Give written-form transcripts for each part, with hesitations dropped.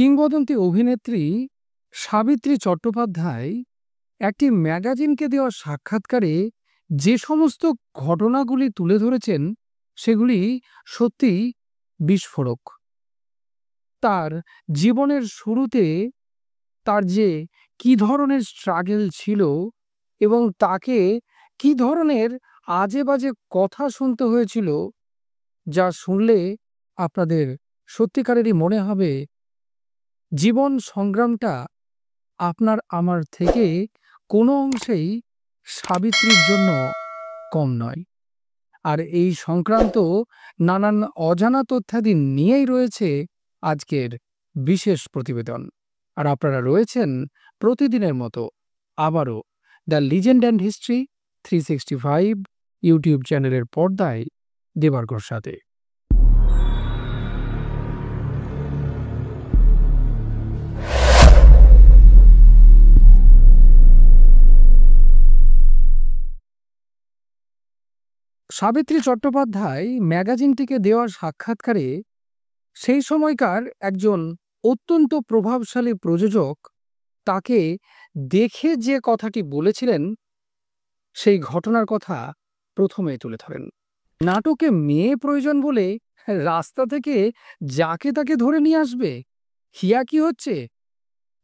কিংবদন্তি অভিনেত্রী সাবিত্রী চট্টোপাধ্যায় একটি ম্যাগাজিনকে দেওয়া সাক্ষাৎকারে যে সমস্ত ঘটনাগুলি তুলে ধরেছেন সেগুলি সত্যিই বিস্ফোরক। তার জীবনের শুরুতে তার যে কি ধরনের স্ট্রাগল ছিল এবং তাকে কি ধরনের আজে বাজে কথা শুনতে হয়েছিল, যা শুনলে আপনাদের সত্যিকারেরই মনে হবে জীবন সংগ্রামটা আপনার আমার থেকে কোনো অংশেই সাবিত্রীর জন্য কম নয়। আর এই সংক্রান্ত নানান অজানা তথ্যাদি নিয়েই রয়েছে আজকের বিশেষ প্রতিবেদন। আর আপনারা রয়েছেন প্রতিদিনের মতো আবারও the legend and history 365 YouTube চ্যানেলের পর্দায় দেবার্গর সাথে। সাবিত্রী চট্টোপাধ্যায় ম্যাগাজিনটিকে দেওয়া সাক্ষাৎকারে সেই সময়কার একজন অত্যন্ত প্রভাবশালী প্রযোজক তাকে দেখে যে কথাটি বলেছিলেন সেই ঘটনার কথা প্রথমেই তুলে ধরেন। নাটকে মেয়ে প্রয়োজন বলে রাস্তা থেকে যাকে তাকে ধরে নিয়ে আসবে, হিয়া কি হচ্ছে?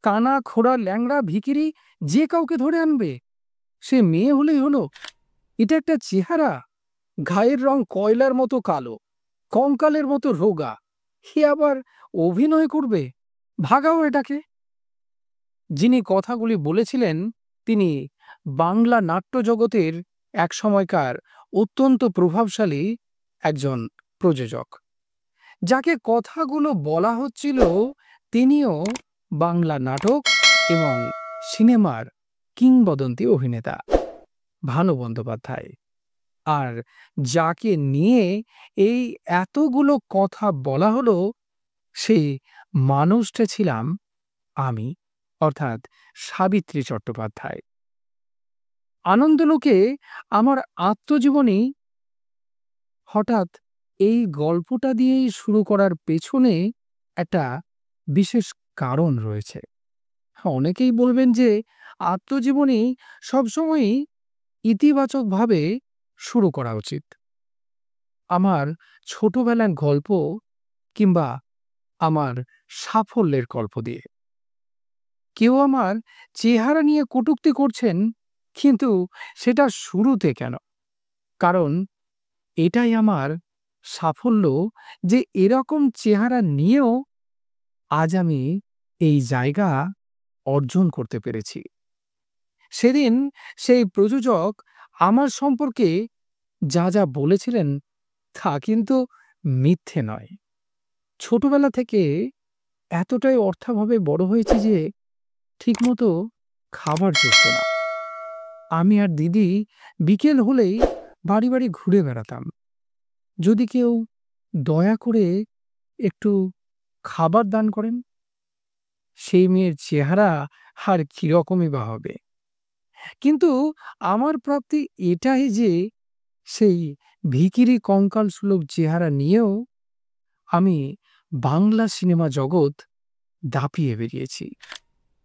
কানা খোড়া ল্যাংড়া ভিখিরি যে কাউকে ধরে আনবে, সে মেয়ে হলেই হলো? এটা একটা চেহারা? গায়ের রং কয়লার মতো কালো, কঙ্কালের মতো রোগা, হে আবার অভিনয় করবে? ভাগাও এটাকে। যিনি কথাগুলি বলেছিলেন তিনি বাংলা নাট্য জগতের এক সময়কার অত্যন্ত প্রভাবশালী একজন প্রযোজক। যাকে কথাগুলো বলা হচ্ছিল তিনিও বাংলা নাটক এবং সিনেমার কিংবদন্তি অভিনেতা ভানু বন্দ্যোপাধ্যায়। আর যাকে নিয়ে এই এতগুলো কথা বলা হলো সেই মানুষটা ছিলাম আমি, অর্থাৎ সাবিত্রী চট্টোপাধ্যায়। আনন্দলোকে আমার আত্মজীবনী হঠাৎ এই গল্পটা দিয়েই শুরু করার পেছনে একটা বিশেষ কারণ রয়েছে। অনেকেই বলবেন যে আত্মজীবনী সবসময়ই ইতিবাচকভাবে শুরু করা উচিত। আমার ছোটবেলার গল্প কিংবা আমার সাফল্যের গল্প দিয়ে। কেউ আমার চেহারা নিয়ে কটূক্তি করছেন, কিন্তু সেটা শুরুতে কেন? কারণ এটাই আমার সাফল্য যে এরকম চেহারা নিয়েও আজ আমি এই জায়গা অর্জন করতে পেরেছি। সেদিন সেই প্রযোজক আমার সম্পর্কে যা যা বলেছিলেন তা কিন্তু মিথ্যে নয়। ছোটবেলা থেকে এতটাই অর্থাভাবে বড় হয়েছি যে ঠিকমতো খাবার জুটত না। আমি আর দিদি বিকেল হলেই বাড়ি বাড়ি ঘুরে বেড়াতাম। যদি কেউ দয়া করে একটু খাবার দান করেন, সেই মেয়ের চেহারা আর কিরকমই বা হবে। কিন্তু আমার প্রাপ্তি এটাই যে সেই ভিখিরি কঙ্কাল সুলভ চেহারা নিয়েও আমি বাংলা সিনেমা জগৎ দাপিয়ে বেরিয়েছি।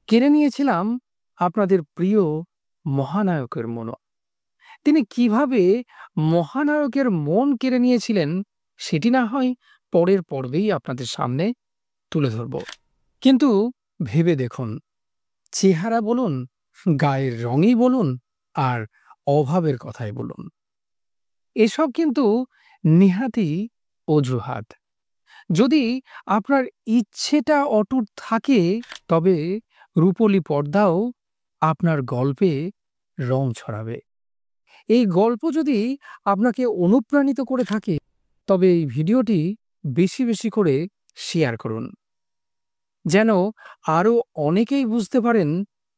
কেড়ে নিয়েছিলাম আপনাদের প্রিয় মহানায়কের মনও। তিনি কিভাবে মহানায়কের মন কেড়ে নিয়েছিলেন সেটি না হয় পরের পর্বেই আপনাদের সামনে তুলে ধরব। কিন্তু ভেবে দেখুন, চেহারা বলুন, গায়ের রঙই বলুন, আর অভাবের কথাই বলুন, এসব কিন্তু নেহাতই অজুহাত। যদি আপনার ইচ্ছেটা অটুট থাকে তবে রূপলি পর্দাও আপনার গল্পে রং ছড়াবে। এই গল্প যদি আপনাকে অনুপ্রাণিত করে থাকে তবে এই ভিডিওটি বেশি বেশি করে শেয়ার করুন, যেন আরও অনেকেই বুঝতে পারেন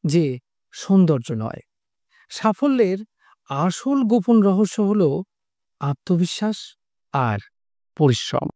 যে সৌন্দর্য নয়, সাফল্যের আসল গোপন রহস্য হলো আত্মবিশ্বাস আর পরিশ্রম।